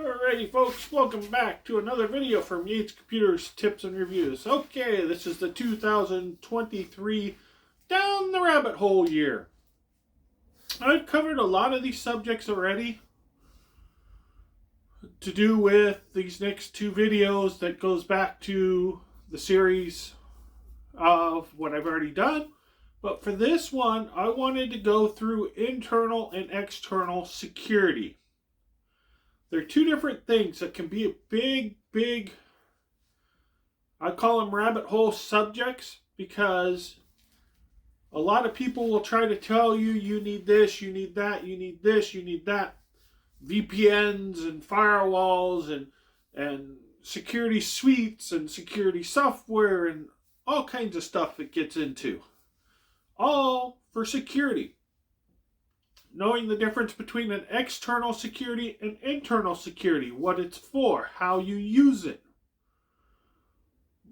Alrighty folks, welcome back to another video from Yates Computers Tips and Reviews. Okay, this is the 2023 Down the Rabbit Hole year. I've covered a lot of these subjects already to do with these next two videos that goes back to the series of what I've already done. But for this one, I wanted to go through internal and external security. They're two different things that can be a big, I call them rabbit hole subjects, because a lot of people will try to tell you, you need this, you need that, you need this, you need that. VPNs and firewalls and security suites and security software and all kinds of stuff it gets into. All for security. Knowing the difference between an external security and internal security, what it's for, how you use it.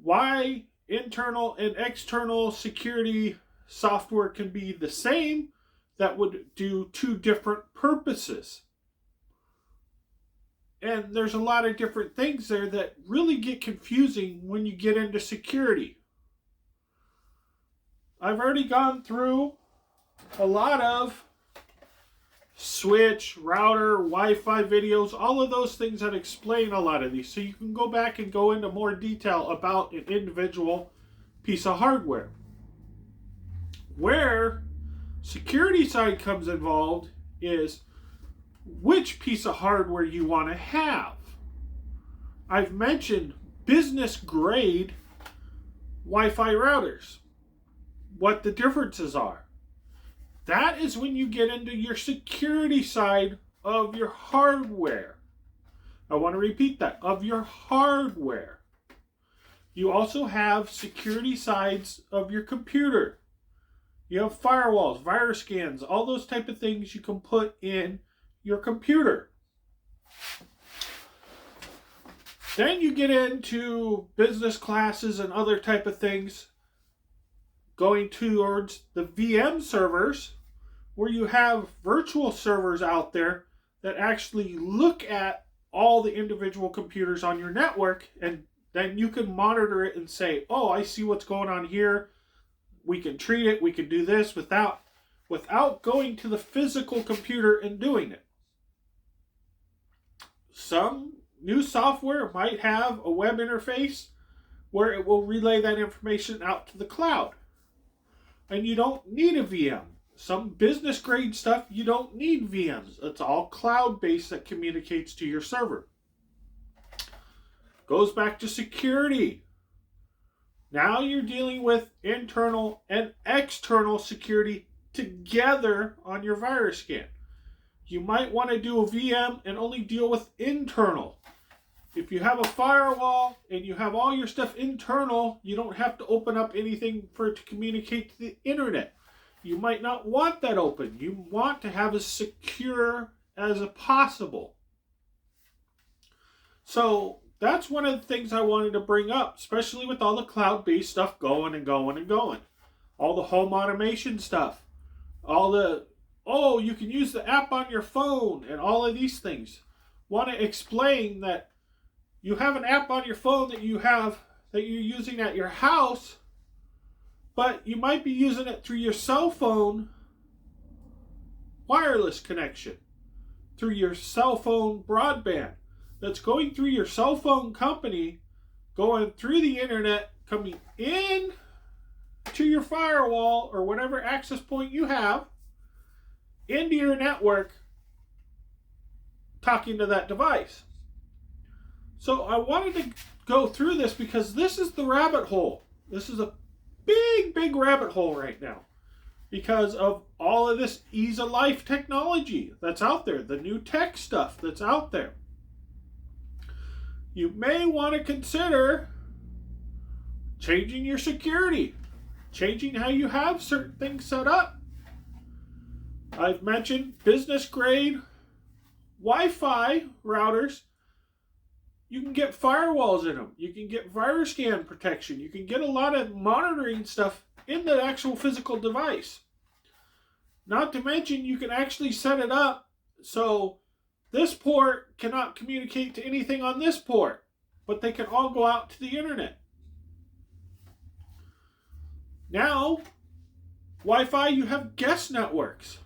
Why internal and external security software can be the same, that would do two different purposes. And there's a lot of different things there that really get confusing when you get into security. I've already gone through a lot of switch, router, Wi-Fi videos, all of those things that explain a lot of these. So you can go back and go into more detail about an individual piece of hardware. Where security side comes involved is which piece of hardware you want to have. I've mentioned business grade Wi-Fi routers, what the differences are. That is when you get into your security side of your hardware. I want to repeat that, of your hardware. You also have security sides of your computer. You have firewalls, virus scans, all those type of things you can put in your computer. Then you get into business classes and other type of things, going towards the VM servers, where you have virtual servers out there that actually look at all the individual computers on your network, and then you can monitor it and say, oh, I see what's going on here. We can treat it, we can do this without going to the physical computer and doing it. Some new software might have a web interface where it will relay that information out to the cloud. And you don't need a VM. Some business grade stuff, you don't need VMs. It's all cloud based that communicates to your server. Goes back to security. Now you're dealing with internal and external security together on your virus scan. You might want to do a VM and only deal with internal. If you have a firewall and you have all your stuff internal, you don't have to open up anything for it to communicate to the internet. You might not want that open. You want to have as secure as possible. So that's one of the things I wanted to bring up, especially with all the cloud-based stuff going and going and going. All the home automation stuff. All the, oh, you can use the app on your phone and all of these things. Want to explain that you have an app on your phone that you're using at your house, but you might be using it through your cell phone wireless connection, through your cell phone broadband. That's going through your cell phone company, going through the internet, coming in to your firewall or whatever access point you have, into your network, talking to that device. So I wanted to go through this because this is the rabbit hole. This is a big rabbit hole right now because of all of this ease of life technology that's out there, the new tech stuff that's out there. You may want to consider changing your security, changing how you have certain things set up. I've mentioned business grade Wi-Fi routers. You can get firewalls in them. You can get virus scan protection. You can get a lot of monitoring stuff in the actual physical device. Not to mention, you can actually set it up so this port cannot communicate to anything on this port, but they can all go out to the internet. Now, Wi-Fi, you have guest networks.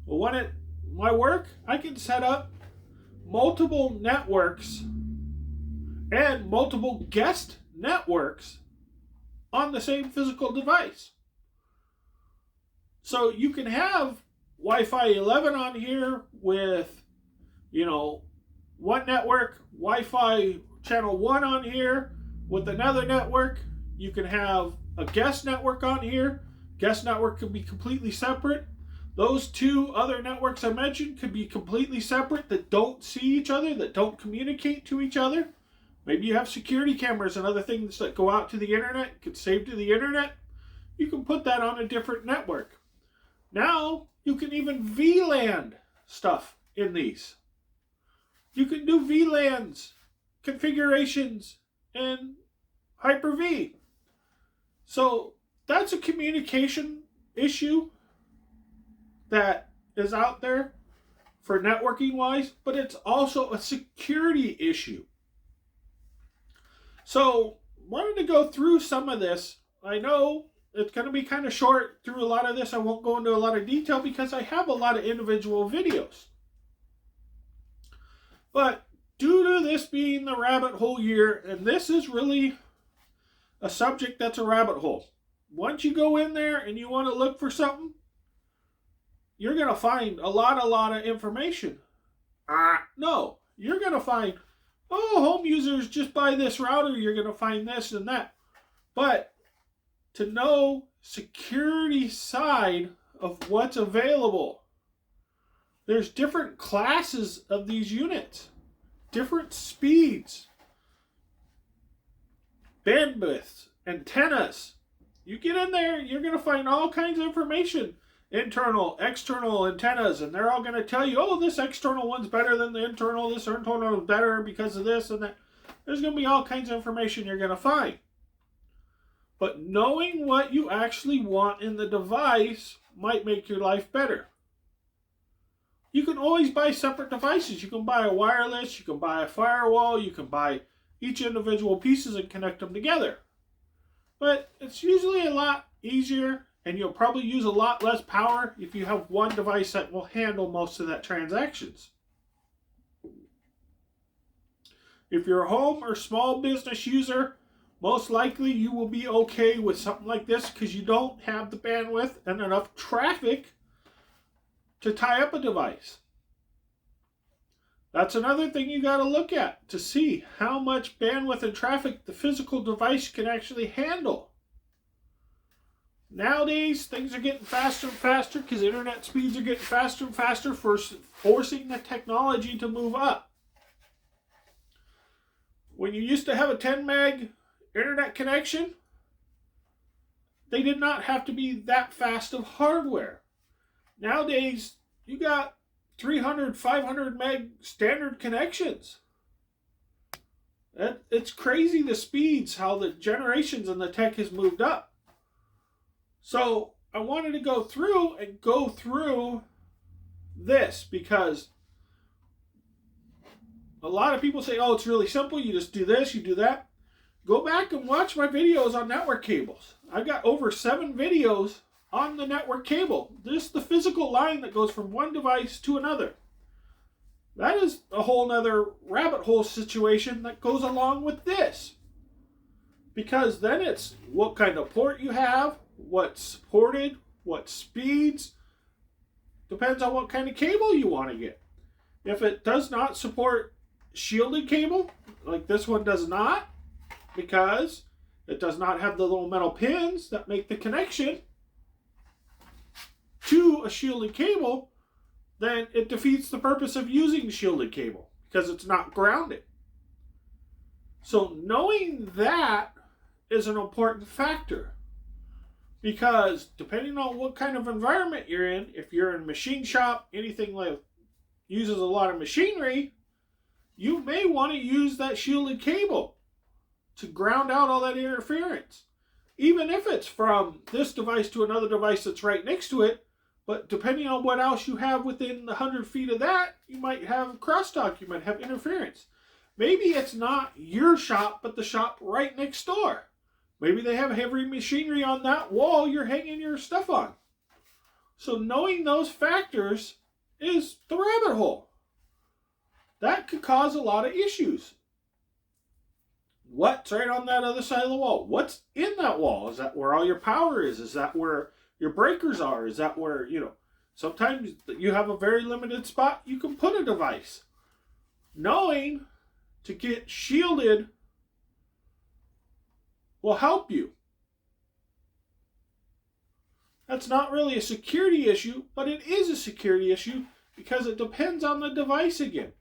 Well, when at my work, I can set up multiple networks and multiple guest networks on the same physical device. So you can have Wi-Fi 11 on here with, one network, Wi-Fi channel 1 on here with another network. You can have a guest network on here. Guest network can be completely separate. Those two other networks I mentioned could be completely separate, that don't see each other, that don't communicate to each other. Maybe you have security cameras and other things that go out to the internet, get saved to the internet. You can put that on a different network. Now, you can even VLAN stuff in these. You can do VLANs, configurations, and Hyper-V. So that's a communication issue that is out there for networking wise, but it's also a security issue. So wanted to go through some of this. I know it's going to be kind of short through a lot of this. I won't go into a lot of detail because I have a lot of individual videos. But due to this being the rabbit hole year, and this is really a subject that's a rabbit hole. Once you go in there and you want to look for something, you're going to find a lot of information. No, you're going to find, home users just buy this router, you're going to find this and that. But to know security side of what's available, there's different classes of these units, different speeds, bandwidths, antennas. You get in there, you're going to find all kinds of information. Internal, external antennas, and they're all going to tell you, this external one's better than the internal, this internal is better because of this and that. There's going to be all kinds of information you're going to find. But knowing what you actually want in the device might make your life better. You can always buy separate devices. You can buy a wireless, you can buy a firewall, you can buy each individual pieces and connect them together. But it's usually a lot easier, and you'll probably use a lot less power if you have one device that will handle most of that transactions. If you're a home or small business user, most likely you will be okay with something like this because you don't have the bandwidth and enough traffic to tie up a device. That's another thing you got to look at to see how much bandwidth and traffic the physical device can actually handle. Nowadays, things are getting faster and faster because internet speeds are getting faster and faster, forcing the technology to move up. When you used to have a 10 meg internet connection, they did not have to be that fast of hardware. Nowadays, you got 300, 500 meg standard connections. It's crazy the speeds, how the generations and the tech has moved up. So I wanted to go through this because a lot of people say, it's really simple. You just do this, you do that. Go back and watch my videos on network cables. I've got over 7 videos on the network cable. This is the physical line that goes from one device to another. That is a whole nother rabbit hole situation that goes along with this. Because then it's what kind of port you have, what's supported, what speeds. Depends on what kind of cable you want to get. If it does not support shielded cable, like this one does not, because it does not have the little metal pins that make the connection to a shielded cable, then it defeats the purpose of using shielded cable because it's not grounded. So knowing that is an important factor. Because depending on what kind of environment you're in, if you're in a machine shop, anything like uses a lot of machinery, you may want to use that shielded cable to ground out all that interference. Even if it's from this device to another device that's right next to it, But depending on what else you have within the 100 feet of that, you might have crosstalk, you might have interference. Maybe it's not your shop, but the shop right next door. Maybe they have heavy machinery on that wall you're hanging your stuff on. So knowing those factors is the rabbit hole. That could cause a lot of issues. What's right on that other side of the wall? What's in that wall? Is that where all your power is? Is that where your breakers are? Is that where, sometimes you have a very limited spot you can put a device. Knowing to get shielded will help you. That's not really a security issue, but it is a security issue because it depends on the device again.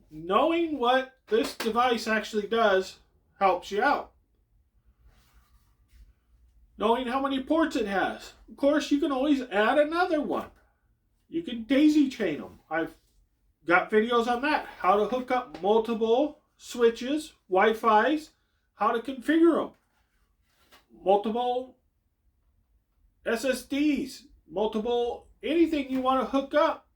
Knowing what this device actually does helps you out. Knowing how many ports it has. Of course, you can always add another one. You can daisy chain them. I've got videos on that. How to hook up multiple switches, Wi-Fi's, how to configure them. Multiple SSDs, multiple anything you want to hook up.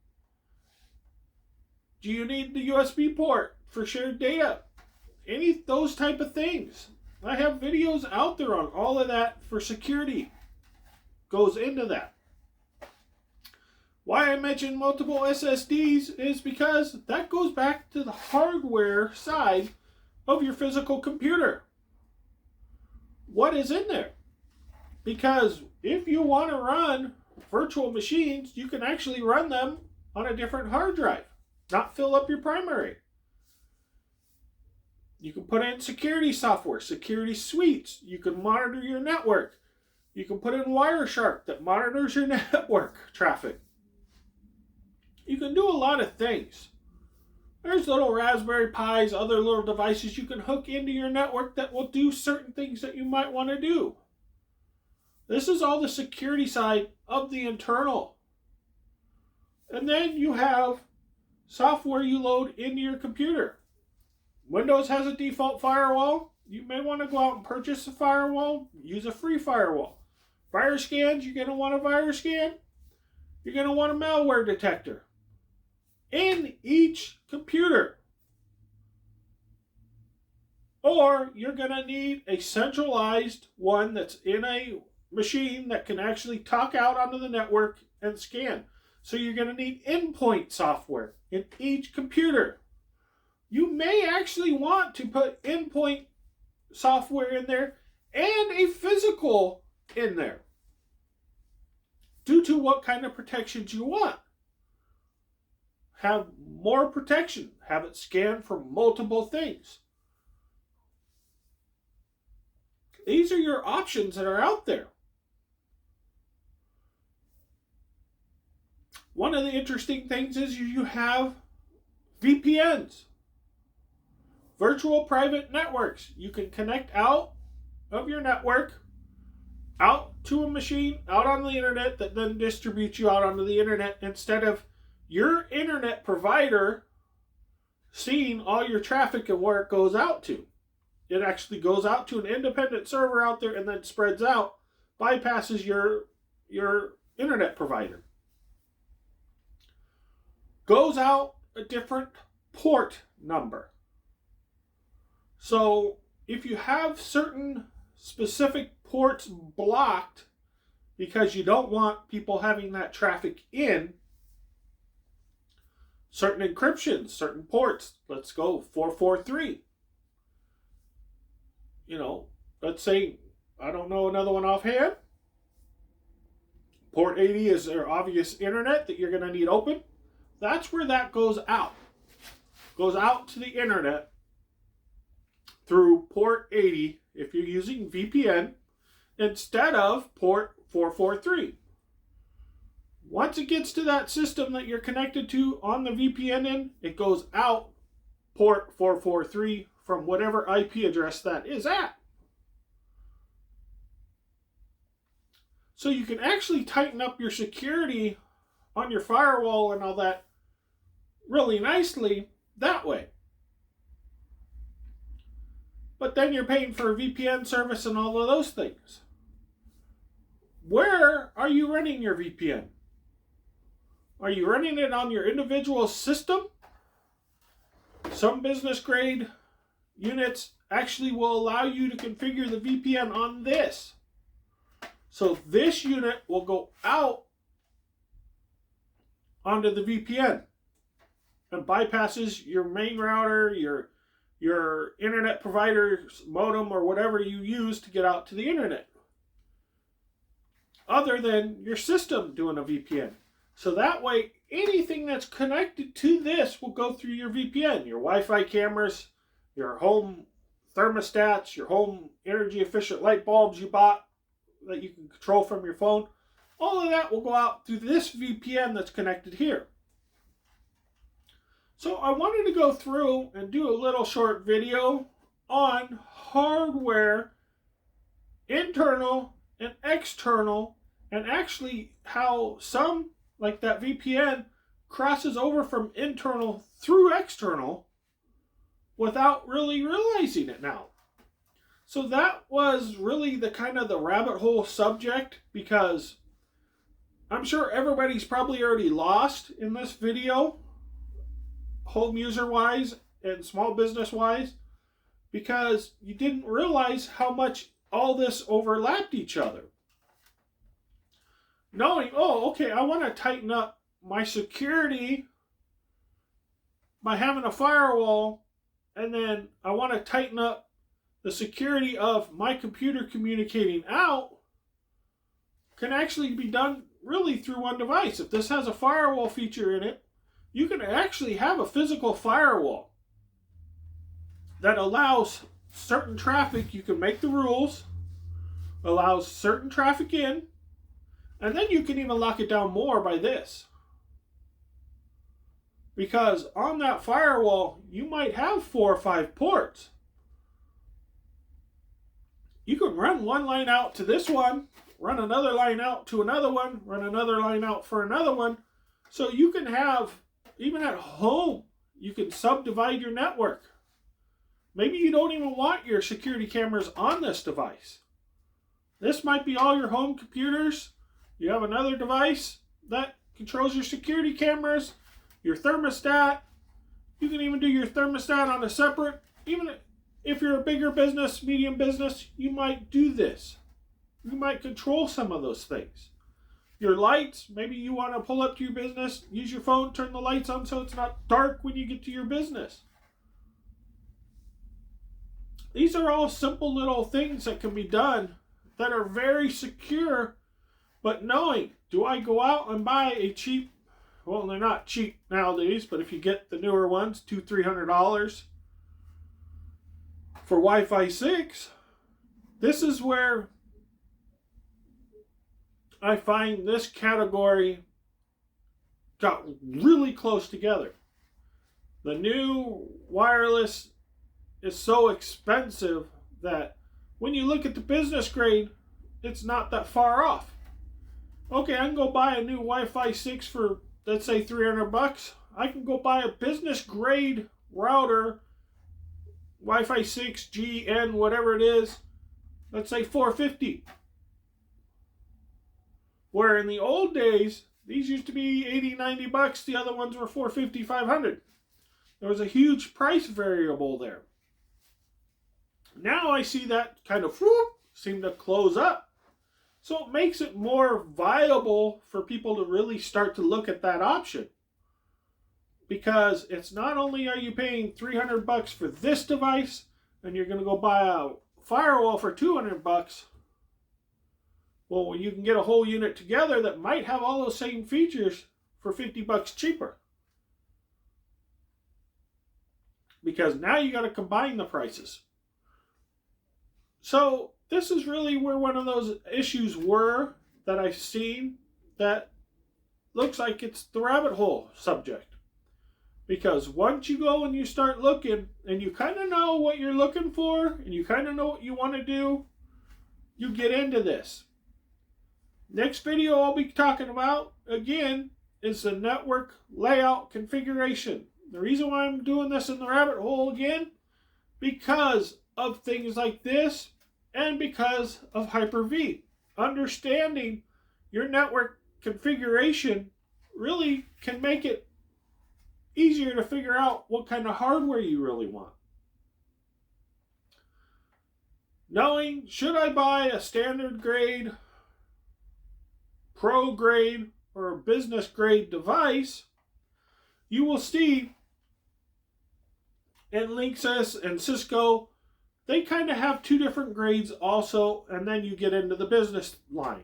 Do you need the USB port for shared data? Those type of things. I have videos out there on all of that for security. Goes into that. Why I mention multiple SSDs is because that goes back to the hardware side of your physical computer. What is in there? Because if you want to run virtual machines, you can actually run them on a different hard drive, not fill up your primary. You can put in security software, security suites. You can monitor your network. You can put in Wireshark that monitors your network traffic. You can do a lot of things. There's little Raspberry Pis, other little devices you can hook into your network that will do certain things that you might want to do. This is all the security side of the internal. And then you have software you load into your computer. Windows has a default firewall. You may want to go out and purchase a firewall. Use a free firewall. Virus scans, you're going to want a virus scan. You're going to want a malware detector in each computer. Or you're going to need a centralized one that's in a machine that can actually talk out onto the network and scan. So you're going to need endpoint software in each computer. You may actually want to put endpoint software in there and a physical in there due to what kind of protections you want. Have more protection. Have it scan for multiple things. These are your options that are out there. One of the interesting things is you have VPNs. Virtual private networks. You can connect out of your network, out to a machine, out on the internet that then distributes you out onto the internet instead of your internet provider seeing all your traffic and where it goes out to. It actually goes out to an independent server out there and then spreads out, bypasses your internet provider. Goes out a different port number. So if you have certain specific ports blocked because you don't want people having that traffic in, certain encryptions, certain ports, let's go 443. Let's say, I don't know another one offhand. Port 80 is their obvious internet that you're going to need open. That's where that goes out. Goes out to the internet through port 80 if you're using VPN instead of port 443. Once it gets to that system that you're connected to on the VPN end, it goes out port 443 from whatever IP address that is at. So you can actually tighten up your security on your firewall and all that really nicely that way. But then you're paying for a VPN service and all of those things. where are you running your VPN? Are you running it on your individual system? Some business grade units actually will allow you to configure the VPN on this. So this unit will go out onto the VPN and bypasses your main router, your internet provider's modem, or whatever you use to get out to the internet, other than your system doing a VPN. So that way, anything that's connected to this will go through your VPN. Your Wi-Fi cameras, your home thermostats, your home energy efficient light bulbs you bought that you can control from your phone. All of that will go out through this VPN that's connected here. So I wanted to go through and do a little short video on hardware, internal and external, and actually how some, like that VPN, crosses over from internal through external without really realizing it now. So that was really the kind of the rabbit hole subject, because I'm sure everybody's probably already lost in this video, home user wise and small business wise, because you didn't realize how much all this overlapped each other. Knowing, oh, okay, I want to tighten up my security by having a firewall, and then I want to tighten up the security of my computer communicating out, can actually be done really through one device. If this has a firewall feature in it, you can actually have a physical firewall that allows certain traffic. You can make the rules, allows certain traffic in, and then you can even lock it down more by this. Because on that firewall, you might have 4 or 5 ports. You can run one line out to this one, run another line out to another one, run another line out for another one. So you can have, even at home, you can subdivide your network. Maybe you don't even want your security cameras on this device. This might be all your home computers. You have another device that controls your security cameras, your thermostat. You can even do your thermostat on a separate, even if you're a bigger business, medium business, you might do this. You might control some of those things. Your lights, maybe you want to pull up to your business, use your phone, turn the lights on so it's not dark when you get to your business. These are all simple little things that can be done that are very secure, but knowing, do I go out and buy a cheap, well, they're not cheap nowadays, but if you get the newer ones, $200-$300 for Wi-Fi 6, this is where I find this category got really close together. The new wireless is so expensive that when you look at the business grade, it's not that far off. Okay, I can go buy a new Wi-Fi 6 for, let's say, $300. I can go buy a business grade router, Wi-Fi 6, G, N, whatever it is, let's say $450. Where in the old days, these used to be $80-$90. The other ones were $450, $500. There was a huge price variable there. Now I see that kind of seem to close up. So it makes it more viable for people to really start to look at that option. Because it's not only are you paying $300 for this device, and you're going to go buy a firewall for $200. Well, you can get a whole unit together that might have all those same features for $50 cheaper. Because now you got to combine the prices. So this is really where one of those issues were that I've seen that looks like it's the rabbit hole subject. Because once you go and you start looking and you kind of know what you're looking for and you kind of know what you want to do, you get into this. Next video I'll be talking about, again, is the network layout configuration. The reason why I'm doing this in the rabbit hole again, because of things like this and because of Hyper-V. understanding your network configuration really can make it easier to figure out what kind of hardware you really want. Knowing, should I buy a standard grade, pro grade, or a business grade device, you will see in Linksys and Cisco, they kind of have two different grades also, and then you get into the business line.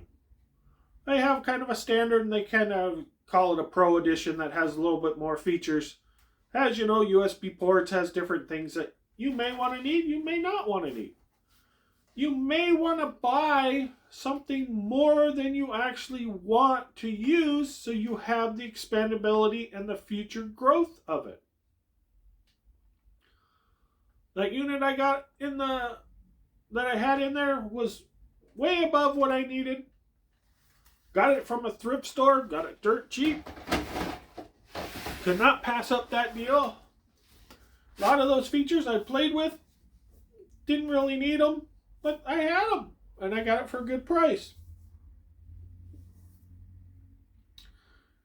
They have kind of a standard, and they kind of call it a pro edition that has a little bit more features. As you know, USB ports has different things that you may want to need, you may not want to need. You may want to buy something more than you actually want to use so you have the expandability and the future growth of it. That unit I got that I had in there was way above what I needed. Got it from a thrift store, got it dirt cheap. Could not pass up that deal. A lot of those features I played with, didn't really need them. But I had them, and I got it for a good price.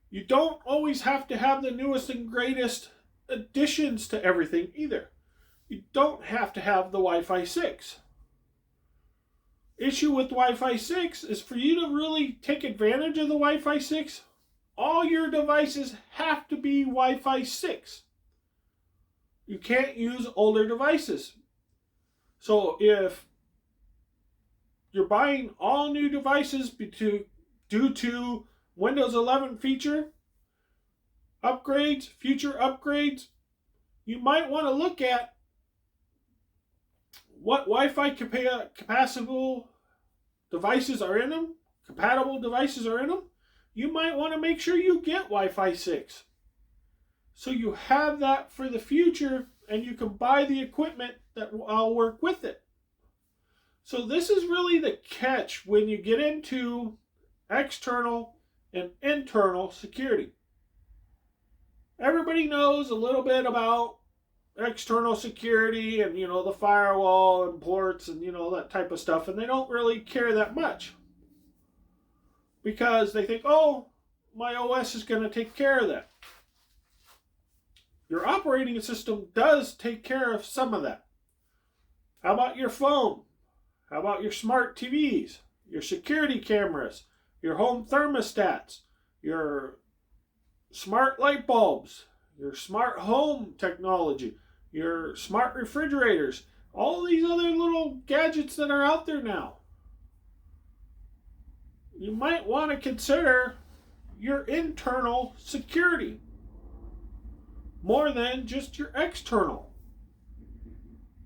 You don't always have to have the newest and greatest additions to everything either. You don't have to have the Wi-Fi 6. Issue with Wi-Fi 6 is for you to really take advantage of the Wi-Fi 6, all your devices have to be Wi-Fi 6. You can't use older devices. So if you're buying all new devices due to Windows 11 feature upgrades, future upgrades, you might want to look at what Wi-Fi compatible devices are in them, You might want to make sure you get Wi-Fi 6. So you have that for the future, and you can buy the equipment that will work with it. So this is really the catch when you get into external and internal security. Everybody knows a little bit about external security and, the firewall and ports and, that type of stuff, and they don't really care that much because they think, oh, my OS is going to take care of that. Your operating system does take care of some of that. How about your phone? How about your smart TVs, your security cameras, your home thermostats, your smart light bulbs, your smart home technology, your smart refrigerators, all these other little gadgets that are out there now? You might want to consider your internal security more than just your external.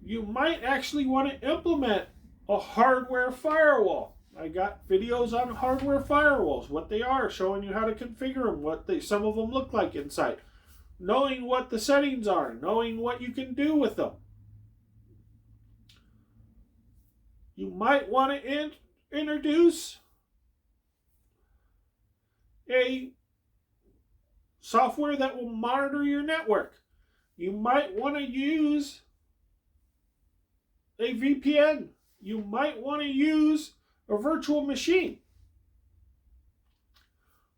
You might actually want to implement a hardware firewall. I got videos on hardware firewalls, what they are, showing you how to configure them, some of them look like inside, knowing what the settings are, knowing what you can do with them. You might want to introduce a software that will monitor your network. You might want to use a VPN. You might want to use a virtual machine.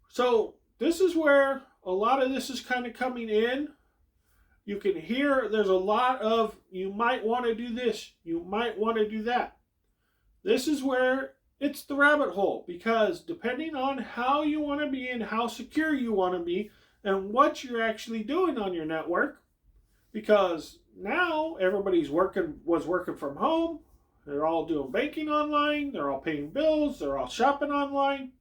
So this is where a lot of this is kind of coming in. You can hear there's a lot of, you might want to do this, you might want to do that. This is where it's the rabbit hole, because depending on how you want to be and how secure you want to be and what you're actually doing on your network, because now everybody's was working from home. They're all doing banking online. They're all paying bills. They're all shopping online.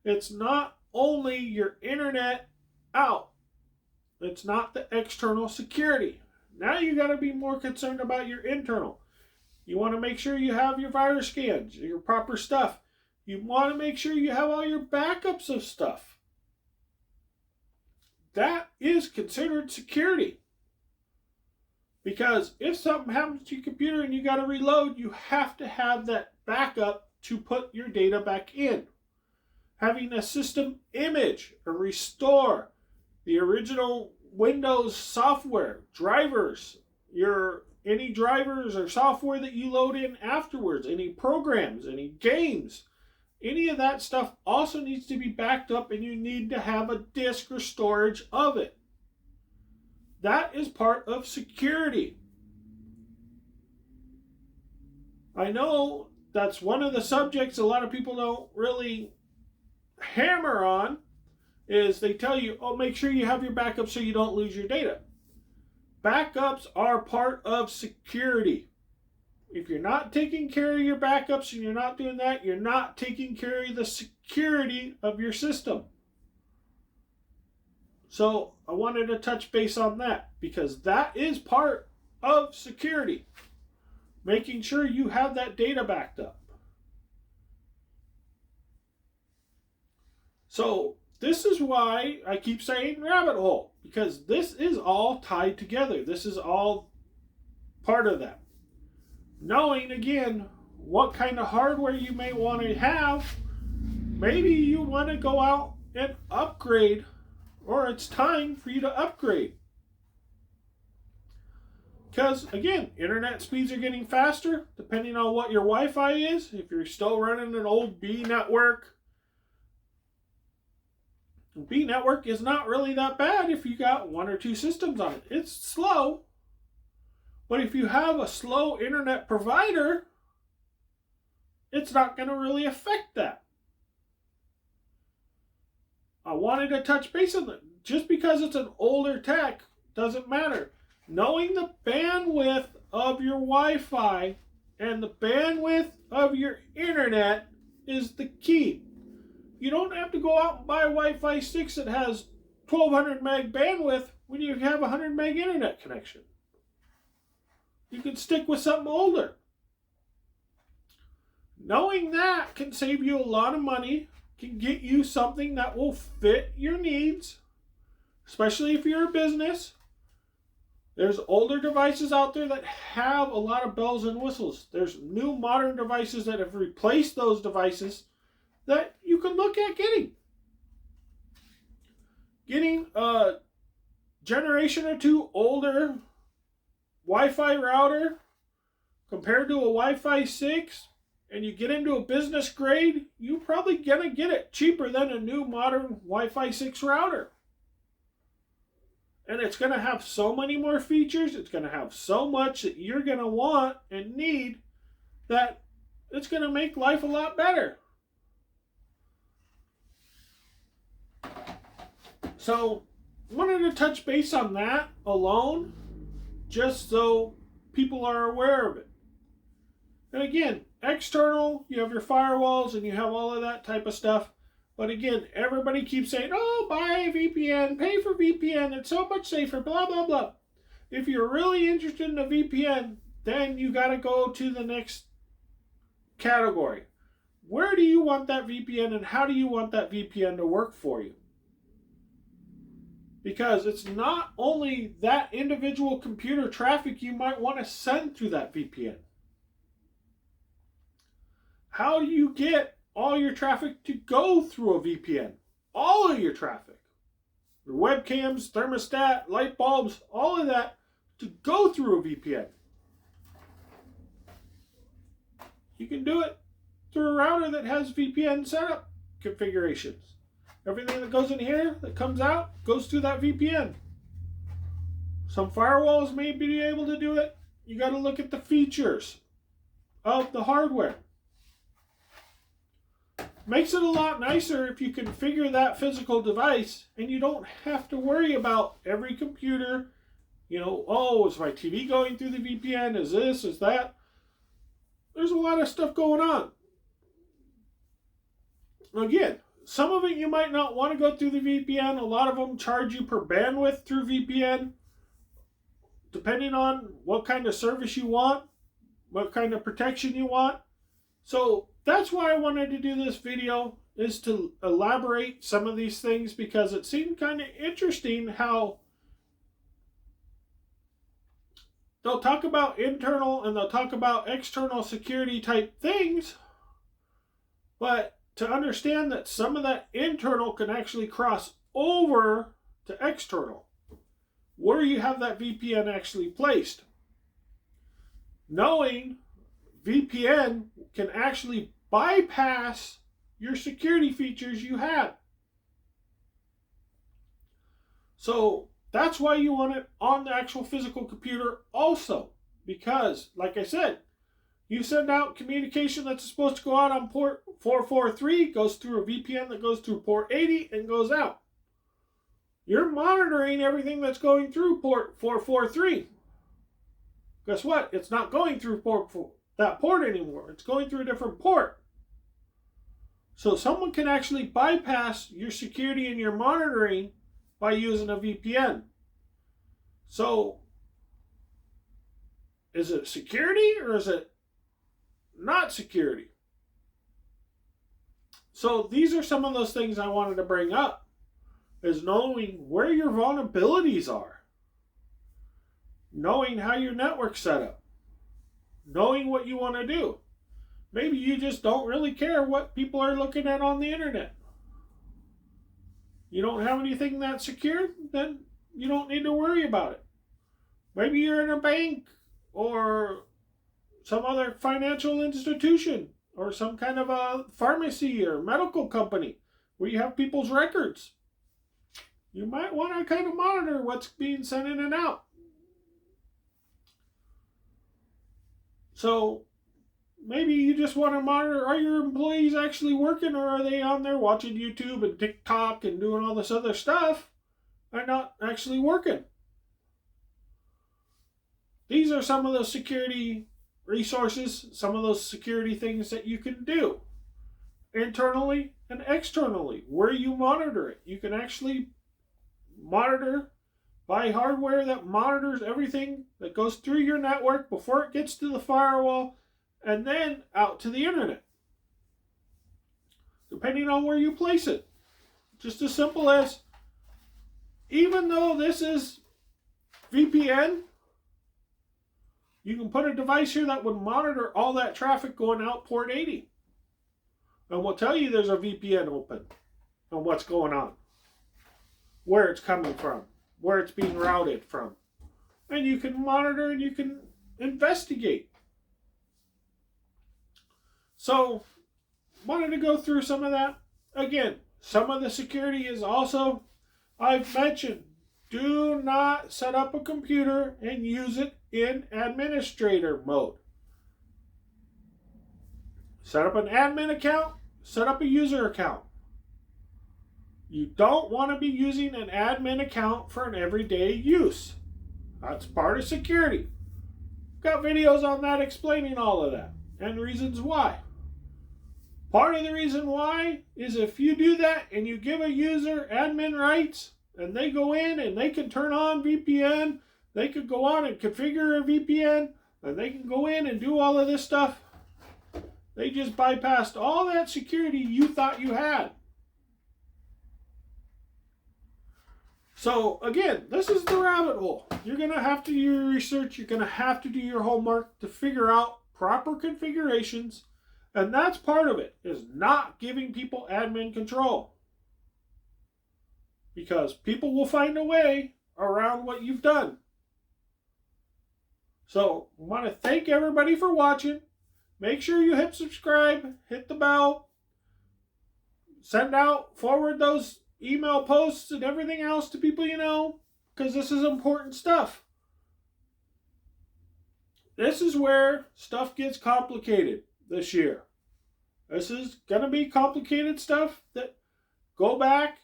It's not only your internet out. It's not the external security. Now you got to be more concerned about your internal. You want to make sure you have your virus scans, your proper stuff. You want to make sure you have all your backups of stuff. That is considered security. Because if something happens to your computer and you got to reload, you have to have that backup to put your data back in. Having a system image or restore the original Windows software, drivers, any drivers or software that you load in afterwards, any programs, any games, any of that stuff also needs to be backed up, and you need to have a disk or storage of it. That is part of security. I know that's one of the subjects a lot of people don't really hammer on, is they tell you, oh, make sure you have your backups so you don't lose your data. Backups are part of security. If you're not taking care of your backups and you're not doing that, you're not taking care of the security of your system. So I wanted to touch base on that because that is part of security. Making sure you have that data backed up. So this is why I keep saying rabbit hole, because this is all tied together. This is all part of that. Knowing, again, what kind of hardware you may want to have. Maybe you want to go out and upgrade, or it's time for you to upgrade. Because, again, internet speeds are getting faster, depending on what your Wi-Fi is. If you're still running an old B network, B network is not really that bad if you got 1 or 2 systems on it. It's slow. But if you have a slow internet provider, it's not going to really affect that. I wanted to touch base on that. Just because it's an older tech doesn't matter. Knowing the bandwidth of your Wi-Fi and the bandwidth of your internet is the key. You don't have to go out and buy a Wi-Fi 6 that has 1200 meg bandwidth when you have a 100 meg internet connection. You can stick with something older. Knowing that can save you a lot of money, can get you something that will fit your needs, especially if you're a business. There's older devices out there that have a lot of bells and whistles. There's new modern devices that have replaced those devices that you can look at getting. Getting a generation or 2 older Wi-Fi router compared to a Wi-Fi 6, and you get into a business grade, you're probably going to get it cheaper than a new modern Wi-Fi 6 router. And it's going to have so many more features, it's going to have so much that you're going to want and need, that it's going to make life a lot better. So, I wanted to touch base on that alone, just so people are aware of it. And again, external, you have your firewalls and you have all of that type of stuff. But again, everybody keeps saying, oh, buy a VPN, pay for VPN, it's so much safer, blah, blah, blah. If you're really interested in a VPN, then you got to go to the next category. Where do you want that VPN and how do you want that VPN to work for you? Because it's not only that individual computer traffic you might want to send through that VPN. How do you get all your traffic to go through a VPN? All of your traffic. Your webcams, thermostat, light bulbs, all of that to go through a VPN. You can do it through a router that has VPN setup configurations. Everything that goes in here, that comes out, goes through that VPN. Some firewalls may be able to do it. You got to look at the features of the hardware. Makes it a lot nicer if you configure that physical device and you don't have to worry about every computer. You know, oh, is my TV going through the VPN? Is this, is that? There's a lot of stuff going on. Again, some of it you might not want to go through the VPN. A lot of them charge you per bandwidth through VPN, depending on what kind of service you want, what kind of protection you want. So that's why I wanted to do this video, is to elaborate some of these things, because it seemed kind of interesting how they'll talk about internal and they'll talk about external security type things, but to understand that some of that internal can actually cross over to external, where you have that VPN actually placed. Knowing VPN can actually bypass your security features you had. So that's why you want it on the actual physical computer also. Because, like I said, you send out communication that's supposed to go out on port 443, goes through a VPN that goes through port 80 and goes out. You're monitoring everything that's going through port 443. Guess what? It's not going through that port anymore. It's going through a different port. So someone can actually bypass your security and your monitoring by using a VPN. So, is it security or is it not security? So these are some of those things I wanted to bring up, is knowing where your vulnerabilities are, knowing how your network's set up, knowing what you want to do. Maybe you just don't really care what people are looking at on the internet. You don't have anything that's secure, then you don't need to worry about it. Maybe you're in a bank or some other financial institution or some kind of a pharmacy or medical company where you have people's records. You might want to kind of monitor what's being sent in and out. So maybe you just want to monitor, are your employees actually working, or are they on there watching YouTube and TikTok and doing all this other stuff and not actually working? These are some of those security resources, some of those security things that you can do internally and externally, where you monitor it. You can actually monitor, buy hardware that monitors everything that goes through your network before it gets to the firewall and then out to the internet, depending on where you place it. Just as simple as, even though this is VPN, you can put a device here that would monitor all that traffic going out port 80. And will tell you there's a VPN open and what's going on, where it's coming from, where it's being routed from. And you can monitor and you can investigate. So, wanted to go through some of that. Again, some of the security is also, I've mentioned, do not set up a computer and use it in administrator mode. Set up an admin account, set up a user account. You don't want to be using an admin account for an everyday use. That's part of security. Got videos on that explaining all of that and reasons why. Part of the reason why is if you do that and you give a user admin rights and they go in and they can turn on VPN, they could go on and configure a VPN, and they can go in and do all of this stuff. They just bypassed all that security you thought you had. So again, this is the rabbit hole. You're going to have to do your research. You're going to have to do your homework to figure out proper configurations. And that's part of it, is not giving people admin control. Because people will find a way around what you've done. So, I want to thank everybody for watching. Make sure you hit subscribe, hit the bell, forward those email posts and everything else to people you know, because this is important stuff. This is where stuff gets complicated this year. This is going to be complicated stuff that, go back,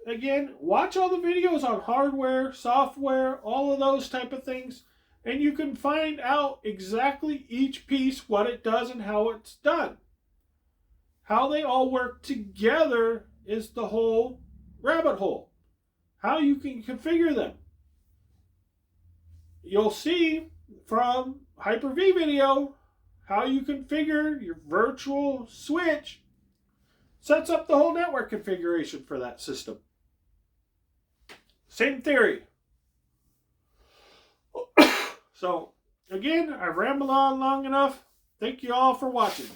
again, watch all the videos on hardware, software, all of those type of things, and you can find out exactly each piece, what it does and how it's done. How they all work together is the whole rabbit hole. How you can configure them. You'll see from Hyper-V video how you configure your virtual switch. Sets up the whole network configuration for that system. Same theory. So, again, I've rambled on long enough. Thank you all for watching.